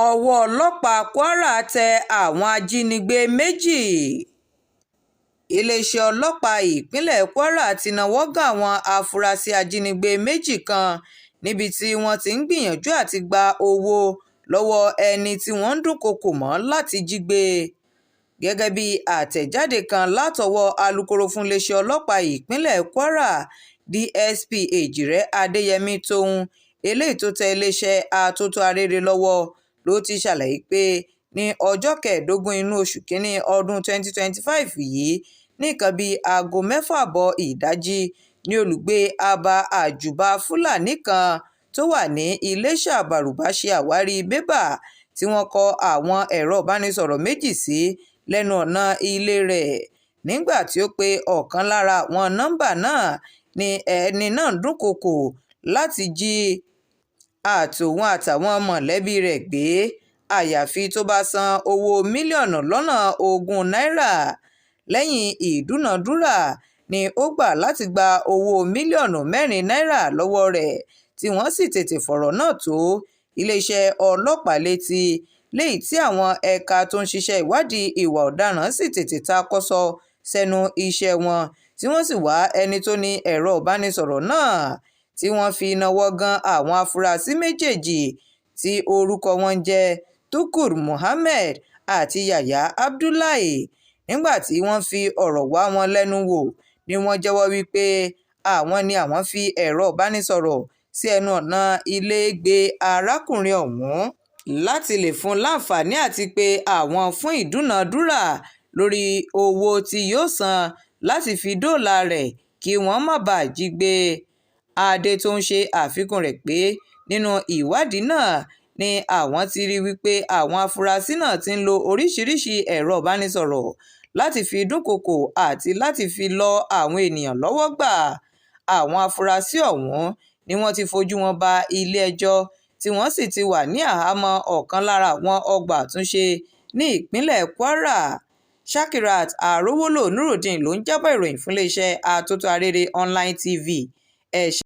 ọwọ́ ọlọ́pàá kwara tẹ àwọn ajínigbé méjì. iléeṣẹ́ ọlọ́pàá ìpínlẹ̀ kwara ti náwó gan àwọn afurasí ajínigbé méjì kan níbi tí wọ́n ti ń gbìyànjú àti gba owó lọ́wọ́ ẹni tí wọ́n ń dúnkookò mọ́ láti jí gbé. gẹ́gẹ́ bí àtẹ̀jáde kan látọwọ́ alūkkóró fún iléeṣẹ́ ọlọ́pàá ìpínlẹ̀ kwara dsp èjìrẹ́ adéyẹmí tóun eléyìí tó tẹ iléeṣẹ́ atótó arére lọ́wọ́ ló ti ṣàlàyé pé ní ọjọ́ 15 inú oṣù kínní ọdún 2025 yìí ní nǹkan bíi aago 6:30 ìdájí ní olùgbé abba àjùbà fúlàní kan tó wà ní iléṣà bárúbà ṣe àwárí bébà tí wọ́n kọ àwọn ẹ̀rọ ìbánisọ̀rọ̀ méjì sí lẹ́nu ọ̀nà ilé rẹ̀. nígbà tí ó pe ọ̀kan lára àwọn nọ́mbà náà ni ẹni náà dúnkookò láti jí àtòun àtàwọn mọ̀lẹ́bí rẹ̀ gbé àyàfi tó bá san owó mílíọ̀nù lọ́nà 20 náírà. lẹ́yìn ìdúnàádúrà ni ó gbà láti gba owó mílíọ̀nù 4 náírà lọ́wọ́ rẹ̀ tí wọ́n sì tètè fọ̀rọ̀ náà tó iléeṣẹ́ ọlọ́pàá létí, léyìí tí àwọn ẹ̀ka tó ń ṣiṣẹ́ ìwádìí ìwà ọ̀daràn sì tètè ta kọ́sọ́ sẹ́nu iṣẹ́ wọn tí wọ́n sì wá ẹni tó ní ẹ̀rọ ìbánisọ̀rọ̀ náà tí wọ́n fi náwó gan àwọn afurasí méjèèjì tí orúkọ wọn jẹ́ tukur muhammed àti yahya abdullahi. nígbà tí wọ́n fi ọ̀rọ̀ wá wọn lẹ́nu wò ni wọ́n jẹ́wọ́ wípé àwọn ni àwọn fi ẹ̀rọ ìbánisọ̀rọ̀ sí ẹnu ọ̀nà ilégbèé arákùnrin ọ̀hún láti lè fún láǹfààní àti pé àwọn fún ìdúnàádúrà lórí owó tí yóò san láti fi dóòlà rẹ̀ kí wọ́n má bàa jí gbé. adé tó ń ṣe àfikún rẹ̀ pé nínú ìwádìí náà ni àwọn ti rí wípé àwọn afurasí náà ti ń lo oríṣiríṣi ẹ̀rọ ìbánisọ̀rọ̀ láti fi dúnkookò àti láti fi lọ àwọn ènìyàn lọ́wọ́ gbà. àwọn afurasí ọ̀hún ni wọ́n ti fojú wọn ba ilé-ẹjọ́ tí wọ́n sì ti wà ní àhámọ́ ọ̀kan lára àwọn ọgbà àtúnṣe ní ìpínlẹ̀ kwara. shakirat arówólò nurudeen ló ń jábọ̀ ìròyìn fún iléeṣẹ́ atótó arére online tv.